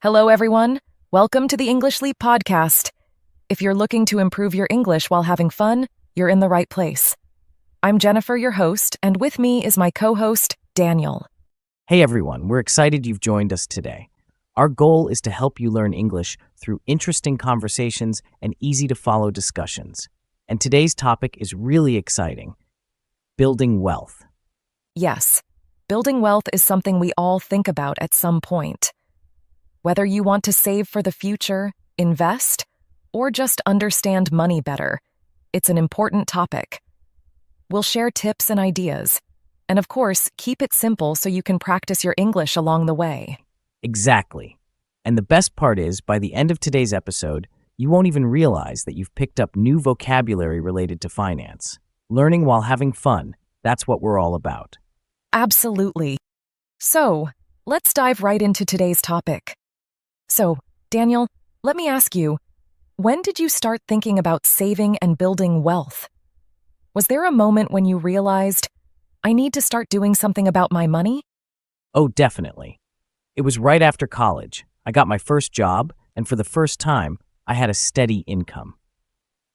Hello, everyone. Welcome to the English Leap podcast. If you're looking to improve your English while having fun, you're in the right place. I'm Jennifer, your host, and with me is my co-host, Daniel. Hey everyone, we're excited you've joined us today. Our goal is to help you learn English through interesting conversations and easy-to-follow discussions. And today's topic is really exciting: building wealth. Yes, building wealth is something we all think about at some point. Whether you want to save for the future, invest, or just understand money better, it's an important topic. We'll share tips and ideas, and of course, keep it simple so you can practice your English along the way. Exactly. And the best part is, by the end of today's episode, you won't even realize that you've picked up new vocabulary related to finance. Learning while having fun, that's what we're all about. Absolutely. So, let's dive right into today's topic. So, Daniel, let me ask you, when did you start thinking about saving and building wealth? Was there a moment when you realized, I need to start doing something about my money? Oh, definitely. It was right after college. I got my first job, and for the first time, I had a steady income.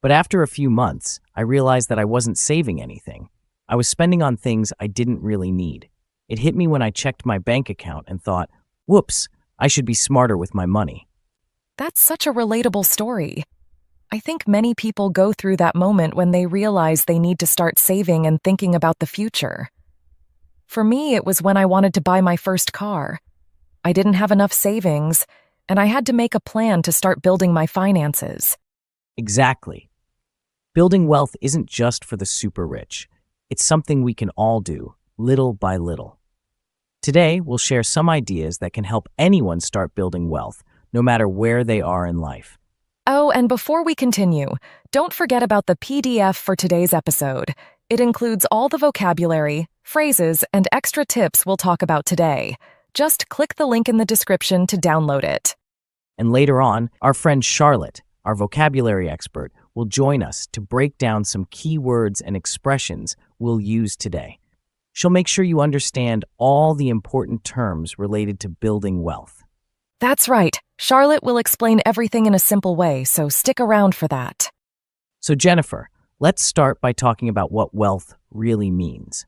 But after a few months, I realized that I wasn't saving anything. I was spending on things I didn't really need. It hit me when I checked my bank account and thought, whoops, I should be smarter with my money. That's such a relatable story. I think many people go through that moment when they realize they need to start saving and thinking about the future. For me, it was when I wanted to buy my first car. I didn't have enough savings, and I had to make a plan to start building my finances. Exactly. Building wealth isn't just for the super rich. It's something we can all do, little by little. Today, we'll share some ideas that can help anyone start building wealth, no matter where they are in life. Oh, and before we continue, don't forget about the PDF for today's episode. It includes all the vocabulary, phrases, and extra tips we'll talk about today. Just click the link in the description to download it. And later on, our friend Charlotte, our vocabulary expert, will join us to break down some key words and expressions we'll use today. She'll make sure you understand all the important terms related to building wealth. That's right. Charlotte will explain everything in a simple way, so stick around for that. So Jennifer, let's start by talking about what wealth really means.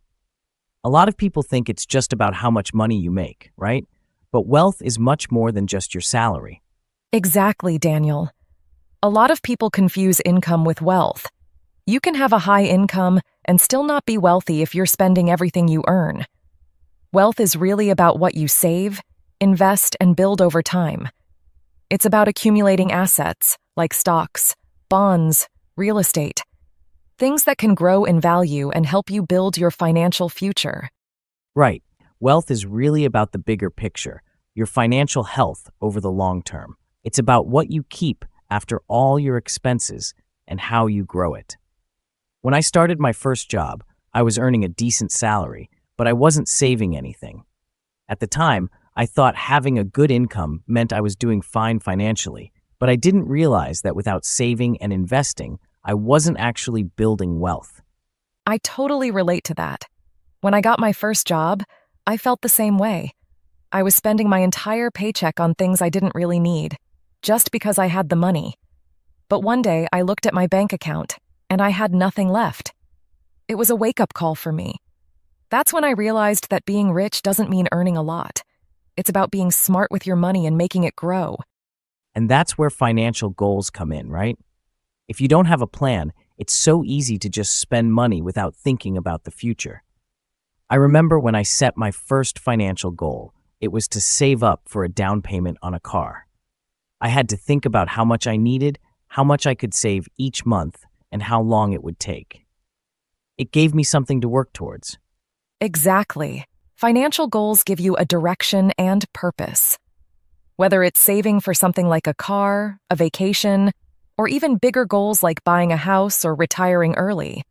A lot of people think it's just about how much money you make, right? But wealth is much more than just your salary. Exactly, Daniel. A lot of people confuse income with wealth. You can have a high income and still not be wealthy if you're spending everything you earn. Wealth is really about what you save, invest, and build over time. It's about accumulating assets like stocks, bonds, real estate, things that can grow in value and help you build your financial future. Right. Wealth is really about the bigger picture, your financial health over the long term. It's about what you keep after all your expenses and how you grow it. When I started my first job, I was earning a decent salary, but I wasn't saving anything. At the time, I thought having a good income meant I was doing fine financially, but I didn't realize that without saving and investing, I wasn't actually building wealth. I totally relate to that. When I got my first job, I felt the same way. I was spending my entire paycheck on things I didn't really need, just because I had the money. But one day, I looked at my bank account, and I had nothing left. It was a wake-up call for me. That's when I realized that being rich doesn't mean earning a lot. It's about being smart with your money and making it grow. And that's where financial goals come in, right? If you don't have a plan, it's so easy to just spend money without thinking about the future. I remember when I set my first financial goal, it was to save up for a down payment on a car. I had to think about how much I needed, how much I could save each month, and how long it would take. It gave me something to work towards. Exactly. Financial goals give you a direction and purpose. Whether it's saving for something like a car, a vacation, or even bigger goals like buying a house or retiring early,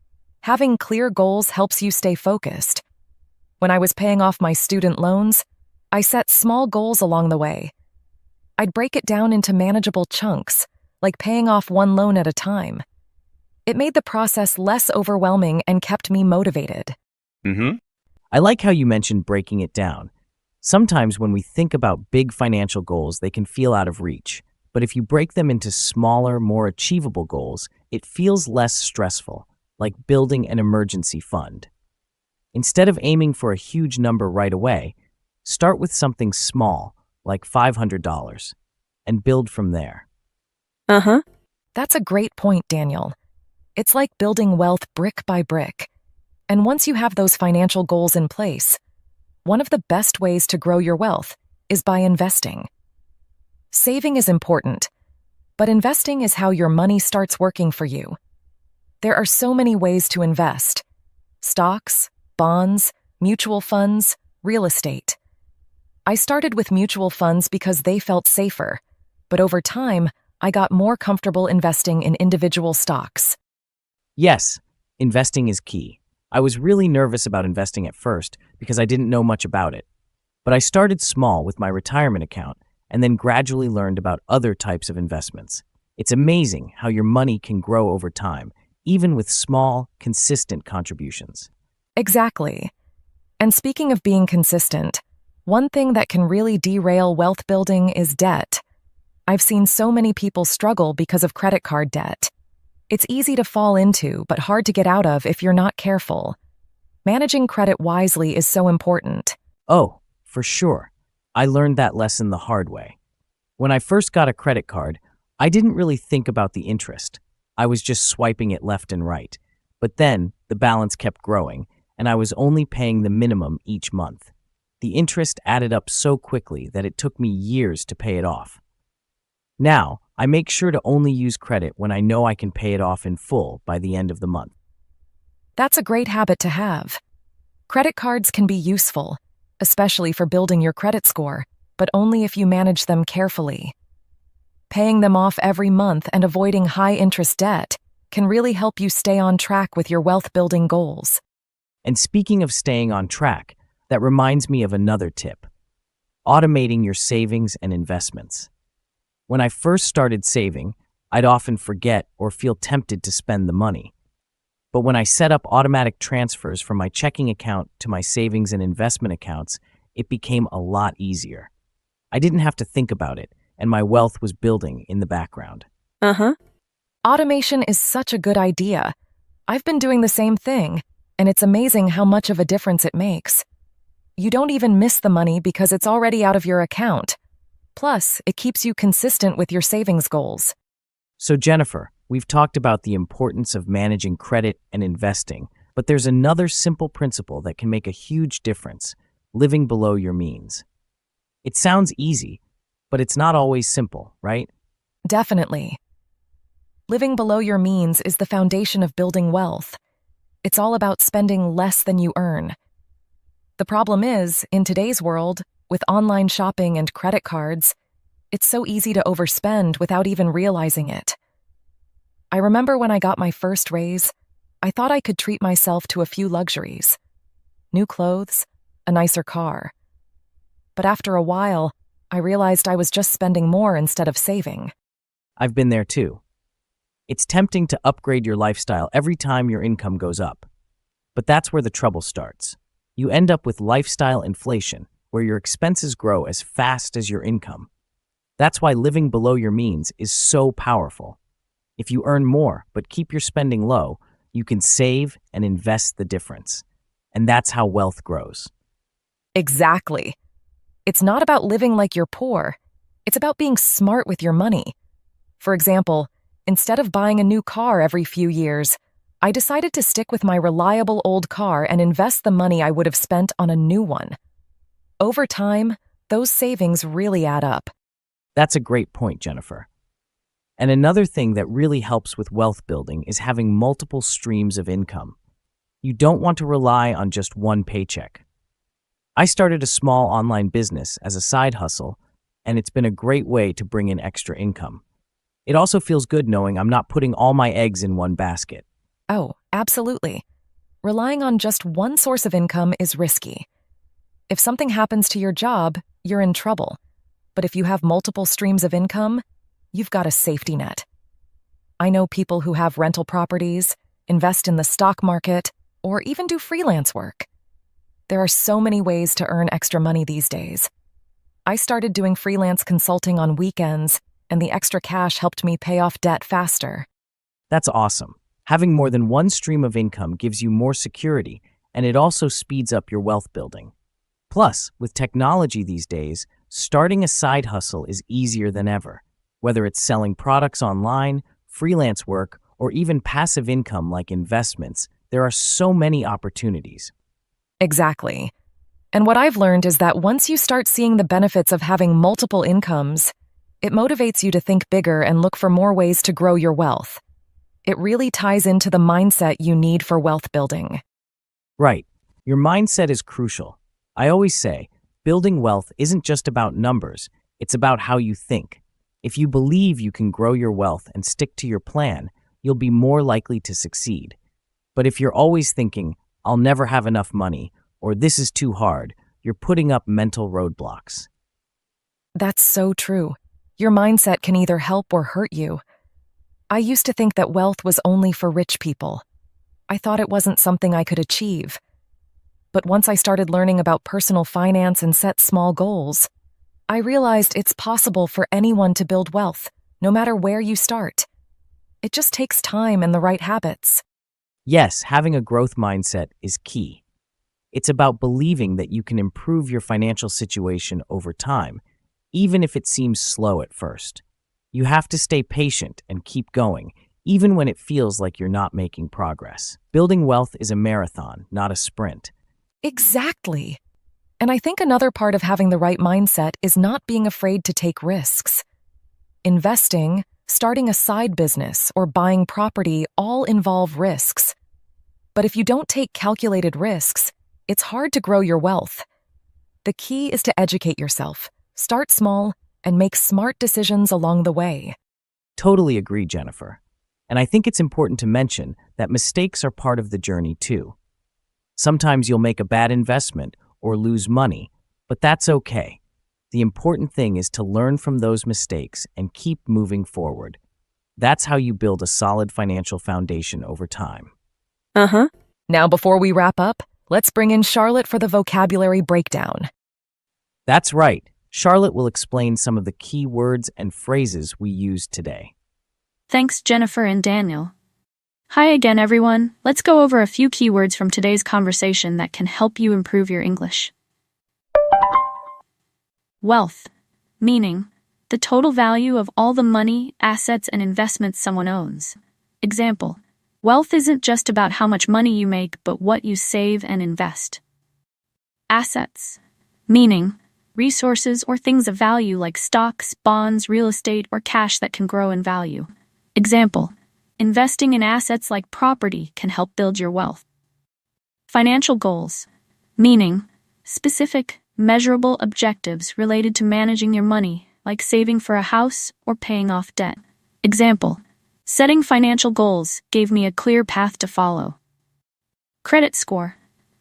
having clear goals helps you stay focused. When I was paying off my student loans, I set small goals along the way. I'd break it down into manageable chunks, like paying off one loan at a time. It made the process less overwhelming and kept me motivated. I like how you mentioned breaking it down. Sometimes when we think about big financial goals, they can feel out of reach. But if you break them into smaller, more achievable goals, it feels less stressful, like building an emergency fund. Instead of aiming for a huge number right away, start with something small, like $500, and build from there. Uh-huh. That's a great point, Daniel. It's like building wealth brick by brick. And once you have those financial goals in place, one of the best ways to grow your wealth is by investing. Saving is important, but investing is how your money starts working for you. There are so many ways to invest: stocks, bonds, mutual funds, real estate. I started with mutual funds because they felt safer, but over time, I got more comfortable investing in individual stocks. Yes, investing is key. I was really nervous about investing at first because I didn't know much about it. But I started small with my retirement account and then gradually learned about other types of investments. It's amazing how your money can grow over time, even with small, consistent contributions. Exactly. And speaking of being consistent, one thing that can really derail wealth building is debt. I've seen so many people struggle because of credit card debt. It's easy to fall into, but hard to get out of if you're not careful. Managing credit wisely is so important. Oh, for sure. I learned that lesson the hard way. When I first got a credit card, I didn't really think about the interest. I was just swiping it left and right. But then the balance kept growing, and I was only paying the minimum each month. The interest added up so quickly that it took me years to pay it off. Now, I make sure to only use credit when I know I can pay it off in full by the end of the month. That's a great habit to have. Credit cards can be useful, especially for building your credit score, but only if you manage them carefully. Paying them off every month and avoiding high-interest debt can really help you stay on track with your wealth-building goals. And speaking of staying on track, that reminds me of another tip: automating your savings and investments. When I first started saving, I'd often forget or feel tempted to spend the money. But when I set up automatic transfers from my checking account to my savings and investment accounts, it became a lot easier. I didn't have to think about it, and my wealth was building in the background. Uh-huh. Automation is such a good idea. I've been doing the same thing, and it's amazing how much of a difference it makes. You don't even miss the money because it's already out of your account. Plus, it keeps you consistent with your savings goals. So Jennifer, we've talked about the importance of managing credit and investing, but there's another simple principle that can make a huge difference: living below your means. It sounds easy, but it's not always simple, right? Definitely. Living below your means is the foundation of building wealth. It's all about spending less than you earn. The problem is, in today's world, with online shopping and credit cards, it's so easy to overspend without even realizing it. I remember when I got my first raise, I thought I could treat myself to a few luxuries: new clothes, a nicer car. But after a while, I realized I was just spending more instead of saving. I've been there too. It's tempting to upgrade your lifestyle every time your income goes up. But that's where the trouble starts. You end up with lifestyle inflation, where your expenses grow as fast as your income. That's why living below your means is so powerful. If you earn more but keep your spending low, you can save and invest the difference. And that's how wealth grows. Exactly. It's not about living like you're poor. It's about being smart with your money. For example, instead of buying a new car every few years, I decided to stick with my reliable old car and invest the money I would have spent on a new one. Over time, those savings really add up. That's a great point, Jennifer. And another thing that really helps with wealth building is having multiple streams of income. You don't want to rely on just one paycheck. I started a small online business as a side hustle, and it's been a great way to bring in extra income. It also feels good knowing I'm not putting all my eggs in one basket. Oh, absolutely. Relying on just one source of income is risky. If something happens to your job, you're in trouble. But if you have multiple streams of income, you've got a safety net. I know people who have rental properties, invest in the stock market, or even do freelance work. There are so many ways to earn extra money these days. I started doing freelance consulting on weekends, and the extra cash helped me pay off debt faster. That's awesome. Having more than one stream of income gives you more security, and it also speeds up your wealth building. Plus, with technology these days, starting a side hustle is easier than ever. Whether it's selling products online, freelance work, or even passive income like investments, there are so many opportunities. Exactly. And what I've learned is that once you start seeing the benefits of having multiple incomes, it motivates you to think bigger and look for more ways to grow your wealth. It really ties into the mindset you need for wealth building. Right. Your mindset is crucial. I always say, building wealth isn't just about numbers, it's about how you think. If you believe you can grow your wealth and stick to your plan, you'll be more likely to succeed. But if you're always thinking, I'll never have enough money, or this is too hard, you're putting up mental roadblocks. That's so true. Your mindset can either help or hurt you. I used to think that wealth was only for rich people. I thought it wasn't something I could achieve. But once I started learning about personal finance and set small goals, I realized it's possible for anyone to build wealth, no matter where you start. It just takes time and the right habits. Yes, having a growth mindset is key. It's about believing that you can improve your financial situation over time, even if it seems slow at first. You have to stay patient and keep going, even when it feels like you're not making progress. Building wealth is a marathon, not a sprint. Exactly. And I think another part of having the right mindset is not being afraid to take risks. Investing, starting a side business, or buying property all involve risks. But if you don't take calculated risks, it's hard to grow your wealth. The key is to educate yourself, start small, and make smart decisions along the way. Totally agree, Jennifer. And I think it's important to mention that mistakes are part of the journey too. Sometimes you'll make a bad investment or lose money, but that's okay. The important thing is to learn from those mistakes and keep moving forward. That's how you build a solid financial foundation over time. Now, before we wrap up, let's bring in Charlotte for the vocabulary breakdown. That's right. Charlotte will explain some of the key words and phrases we use today. Thanks, Jennifer and Daniel. Hi again, everyone. Let's go over a few keywords from today's conversation that can help you improve your English. Wealth, meaning the total value of all the money, assets, and investments someone owns. Example, wealth isn't just about how much money you make, but what you save and invest. Assets, meaning resources or things of value like stocks, bonds, real estate, or cash that can grow in value. Example, investing in assets like property can help build your wealth. Financial goals, meaning specific, measurable objectives related to managing your money, like saving for a house or paying off debt. Example, setting financial goals gave me a clear path to follow. Credit score,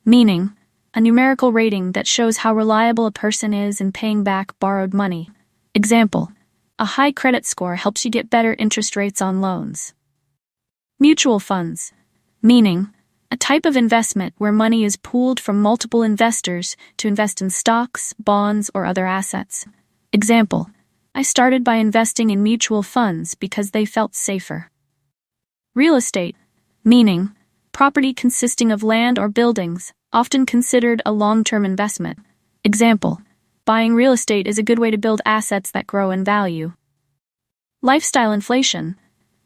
meaning a numerical rating that shows how reliable a person is in paying back borrowed money. Example, a high credit score helps you get better interest rates on loans. Mutual funds, meaning a type of investment where money is pooled from multiple investors to invest in stocks, bonds, or other assets. Example, I started by investing in mutual funds because they felt safer. Real estate, meaning property consisting of land or buildings, often considered a long-term investment. Example, buying real estate is a good way to build assets that grow in value. Lifestyle inflation,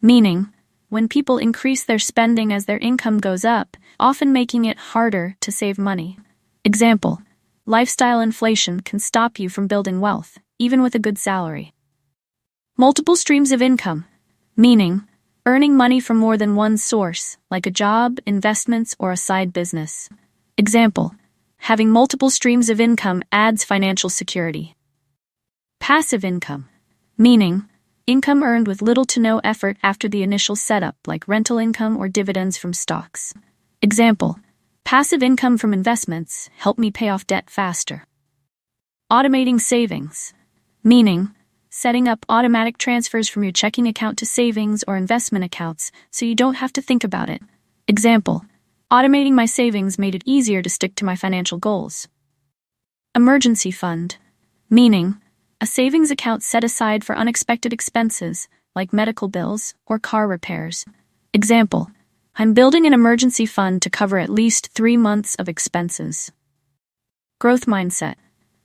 meaning when people increase their spending as their income goes up, often making it harder to save money. Example, lifestyle inflation can stop you from building wealth, even with a good salary. Multiple streams of income, meaning earning money from more than one source, like a job, investments, or a side business. Example, having multiple streams of income adds financial security. Passive income, meaning income earned with little to no effort after the initial setup, like rental income or dividends from stocks. Example, passive income from investments help me pay off debt faster. Automating savings, meaning setting up automatic transfers from your checking account to savings or investment accounts so you don't have to think about it. Example, Automating my savings made it easier to stick to my financial goals. Emergency fund, meaning a savings account set aside for unexpected expenses like medical bills or car repairs. Example, I'm building an emergency fund to cover at least 3 months of expenses. Growth mindset,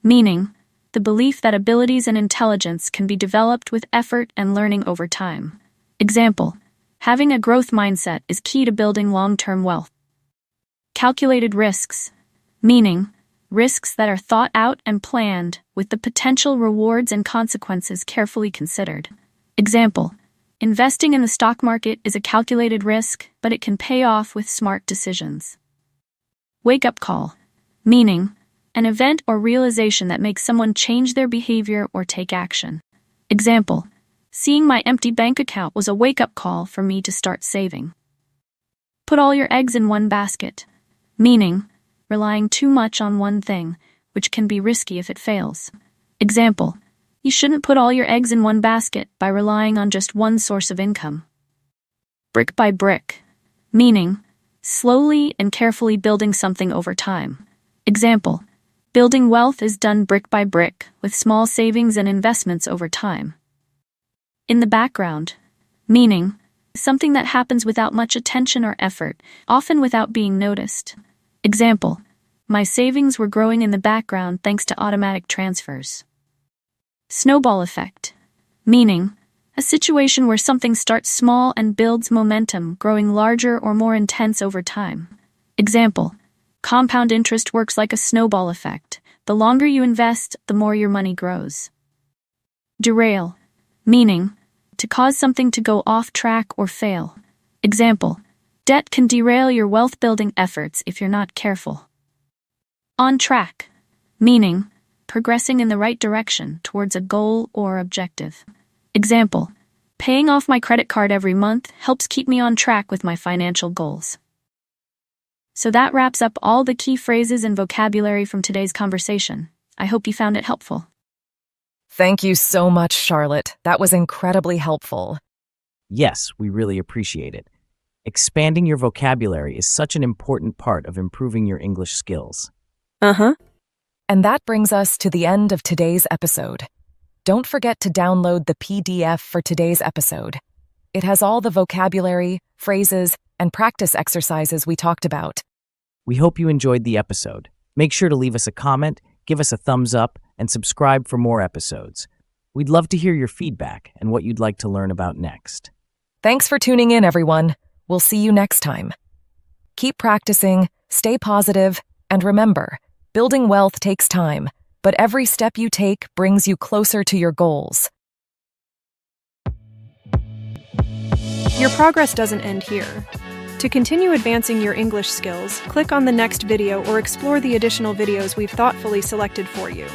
meaning the belief that abilities and intelligence can be developed with effort and learning over time. Example, having a growth mindset is key to building long-term wealth. Calculated risks, meaning risks that are thought out and planned with the potential rewards and consequences carefully considered. Example, investing in the stock market is a calculated risk, but it can pay off with smart decisions. Wake-up call, meaning an event or realization that makes someone change their behavior or take action. Example, seeing my empty bank account was a wake-up call for me to start saving. Put all your eggs in one basket, meaning relying too much on one thing, which can be risky if it fails. Example, you shouldn't put all your eggs in one basket by relying on just one source of income. Brick by brick, meaning slowly and carefully building something over time. Example, building wealth is done brick by brick with small savings and investments over time. In the background, meaning something that happens without much attention or effort, often without being noticed. Example, my savings were growing in the background thanks to automatic transfers. Snowball effect, meaning a situation where something starts small and builds momentum, growing larger or more intense over time. Example, compound interest works like a snowball effect. The longer you invest, the more your money grows. Derail, meaning to cause something to go off track or fail. Example, debt can derail your wealth-building efforts if you're not careful. On track, meaning progressing in the right direction towards a goal or objective. Example, paying off my credit card every month helps keep me on track with my financial goals. So that wraps up all the key phrases and vocabulary from today's conversation. I hope you found it helpful. Thank you so much, Charlotte. That was incredibly helpful. Yes, we really appreciate it. Expanding your vocabulary is such an important part of improving your English skills. And that brings us to the end of today's episode. Don't forget to download the PDF for today's episode. It has all the vocabulary, phrases, and practice exercises we talked about. We hope you enjoyed the episode. Make sure to leave us a comment, give us a thumbs up, and subscribe for more episodes. We'd love to hear your feedback and what you'd like to learn about next. Thanks for tuning in, everyone. We'll see you next time. Keep practicing, stay positive, and remember, building wealth takes time, but every step you take brings you closer to your goals. Your progress doesn't end here. To continue advancing your English skills, click on the next video or explore the additional videos we've thoughtfully selected for you.